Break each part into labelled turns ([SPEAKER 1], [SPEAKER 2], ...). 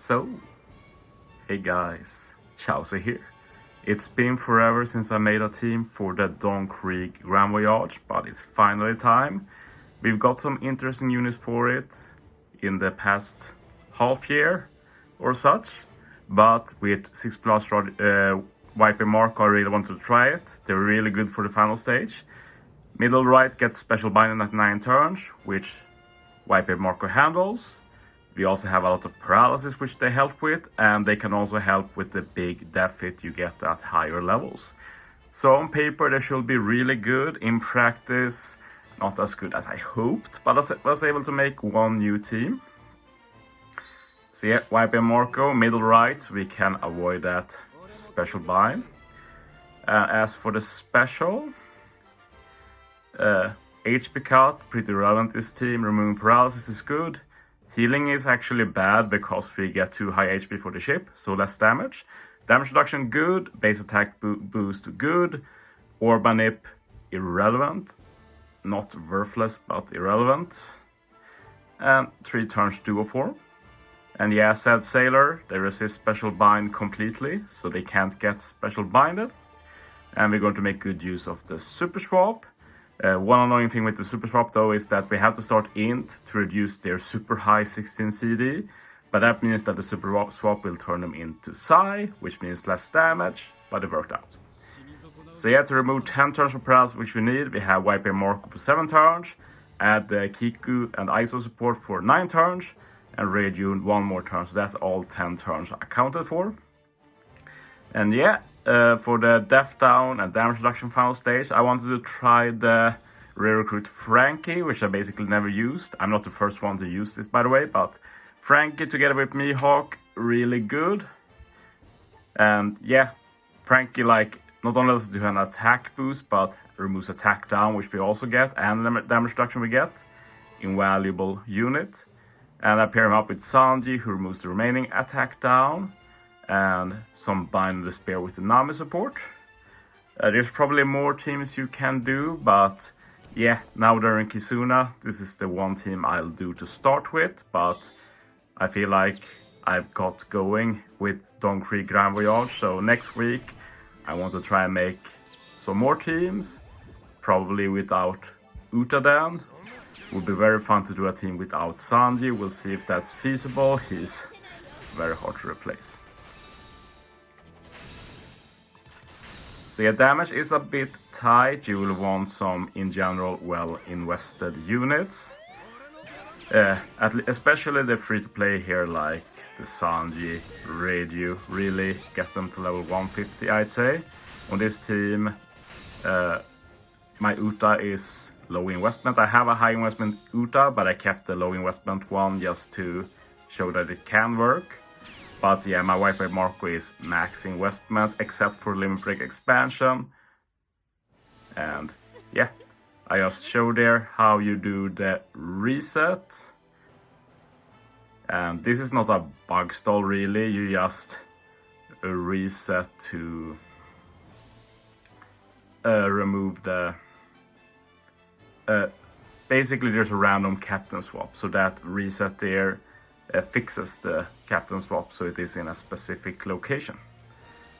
[SPEAKER 1] So, hey guys, Chauzu here. It's been forever since I made a team for the GV Krieg Grand Voyage, but it's finally time. We've got some interesting units for it in the past half year or such, but with 6 plus Whitebeard Marco, I really wanted to try it. They're really good for the final stage. Middle right gets special binding at 9 turns, which Whitebeard Marco handles. We also have a lot of paralysis which they help with, and they can also help with the big death you get at higher levels. So on paper they should be really good. In practice, not as good as I hoped, but I was able to make one new team. So yeah, Whitebeard Marco, middle right, we can avoid that special bind. As for the special, HP cut, pretty relevant this team. Removing paralysis is good. Healing is actually bad because we get too high HP for the ship, so less damage. Damage reduction good, base attack boost good. Orban nip irrelevant, not worthless but irrelevant. And 3 turns duo form. And yeah, said sailor, they resist special bind completely, so they can't get special binded. And we're going to make good use of the super swap. One annoying thing with the super swap though is that we have to start int to reduce their super high 16 CD, but that means that the super swap will turn them into psi, which means less damage, but it worked out. So yeah, to remove 10 turns of paralysis which we need, we have Whitebeard Marco for 7 turns, add the Kiku and ISO support for 9 turns, and Radio 1 more turn, so that's all 10 turns accounted for. And yeah, for the death down and damage reduction final stage, I wanted to try the re-recruit Frankie, which I basically never used. I'm not the first one to use this, by the way, but Frankie together with Mihawk, really good. And yeah, Frankie like not only does do an attack boost, but removes attack down, which we also get, and the damage reduction we get. Invaluable unit. And I pair him up with Sanji, who removes the remaining attack down, and some Bind the Spear with the Nami support. There's probably more teams you can do, but yeah, now they're in Kizuna, this is the one team I'll do to start with, but I feel like I've got going with GV Krieg Grand Voyage, so next week I want to try and make some more teams, probably without Uta then. Would be very fun to do a team without Sanji, we'll see if that's feasible, he's very hard to replace. So yeah, damage is a bit tight, you will want some, in general, well invested units. Especially the free-to-play here, like the Sanji, Radio, really get them to level 150, I'd say. On this team, my Uta is low investment. I have a high investment Uta, but I kept the low investment one just to show that it can work. But yeah, my Whitebeard Marco is max investment, except for Limit Break expansion. And yeah, I just showed there how you do the reset. And this is not a bug stall really, you just reset to remove the... basically there's a random captain swap, so that reset there fixes the captain swap so it is in a specific location.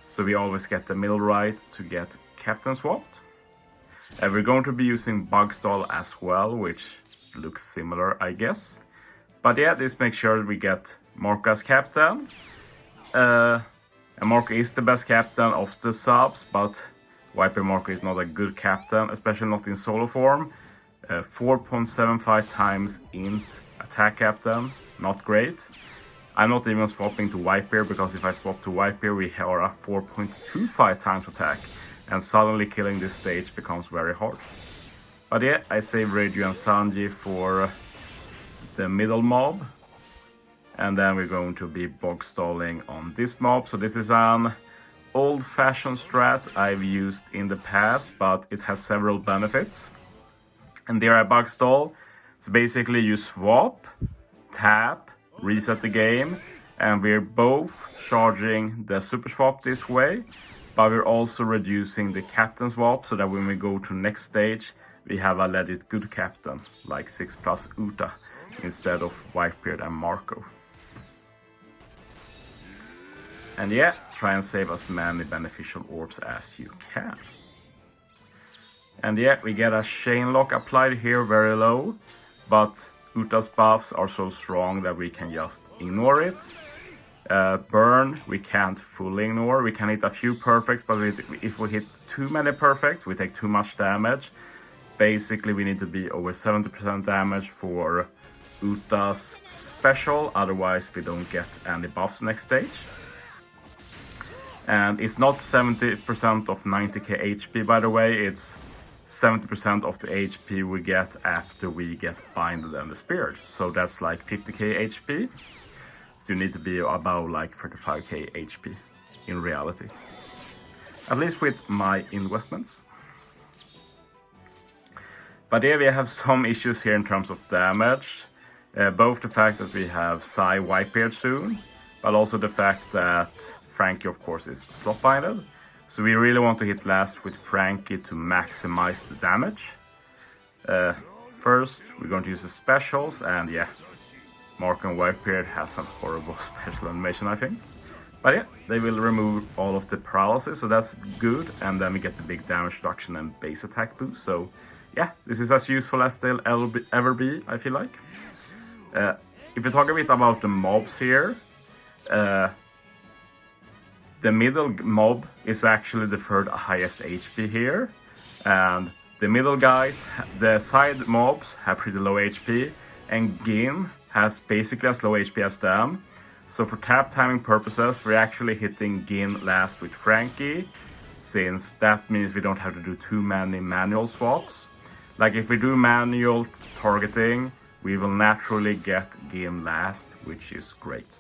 [SPEAKER 1] So we always get the middle right to get captain swapped. We're going to be using bug stall as well, which looks similar I guess. But yeah, this makes sure we get Marco as captain. And Marco is the best captain of the subs, but Whitebeard Marco is not a good captain, especially not in solo form. 4.75 times int attack captain, not great. I'm not even swapping to Whitebeard, because if I swap to Whitebeard we are at 4.25 times attack, and suddenly killing this stage becomes very hard. But yeah, I save Radio and Sanji for the middle mob, and then we're going to be bog stalling on this mob. So this is an old-fashioned strat I've used in the past, but it has several benefits. And there I bug stall. So basically you swap, tap, reset the game, and we're both charging the super swap this way, but we're also reducing the captain swap, so that when we go to next stage we have a legit good captain like 6 plus Uta instead of Whitebeard and Marco. And yeah, try and save as many beneficial orbs as you can. And yeah, we get a chain lock applied here very low, but Uta's buffs are so strong that we can just ignore it. Burn, we can't fully ignore. We can hit a few perfects, but if we hit too many perfects, we take too much damage. Basically, we need to be over 70% damage for Uta's special, otherwise we don't get any buffs next stage. And it's not 70% of 90k HP, by the way, it's 70% of the HP we get after we get binded and the speared. So that's like 50k HP. So you need to be above like 35k HP in reality. At least with my investments. But yeah, we have some issues here in terms of damage. Both the fact that we have Whitebeard soon, but also the fact that Frankie, of course, is slot binded. So we really want to hit last with Frankie to maximize the damage. First, we're going to use the specials, and yeah, Mark and Whitebeard has some horrible special animation, I think. But yeah, they will remove all of the paralysis, so that's good. And then we get the big damage reduction and base attack boost. So yeah, this is as useful as they'll ever be, I feel like. If you talk a bit about the mobs here, the middle mob is actually the third highest HP here. And the middle guys, the side mobs have pretty low HP. And Gin has basically as low HP as them. So for tap timing purposes, we're actually hitting Gin last with Frankie, since that means we don't have to do too many manual swaps. Like if we do manual targeting, we will naturally get Gin last, which is great.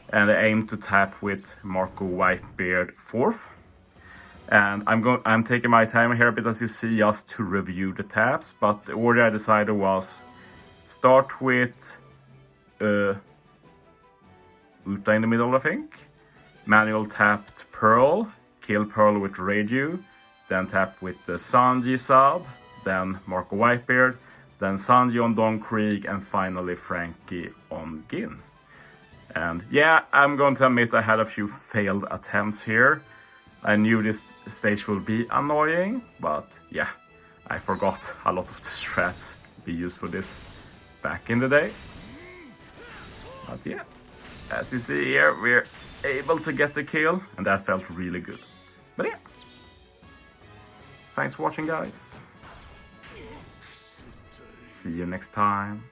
[SPEAKER 1] And I aim to tap with Marco Whitebeard 4th. And I'm taking my time here a bit, as you see, just to review the taps. But the order I decided was start with Uta in the middle, I think. Manual tapped Pearl, kill Pearl with Radio, then tap with the Sanji sub, then Marco Whitebeard, then Sanji on Don Krieg, and finally Frankie on Gin. And yeah, I'm going to admit I had a few failed attempts here. I knew this stage will be annoying, but yeah, I forgot a lot of the strats we used for this back in the day. But yeah, as you see here, we're able to get the kill, and that felt really good. But yeah, thanks for watching, guys. See you next time.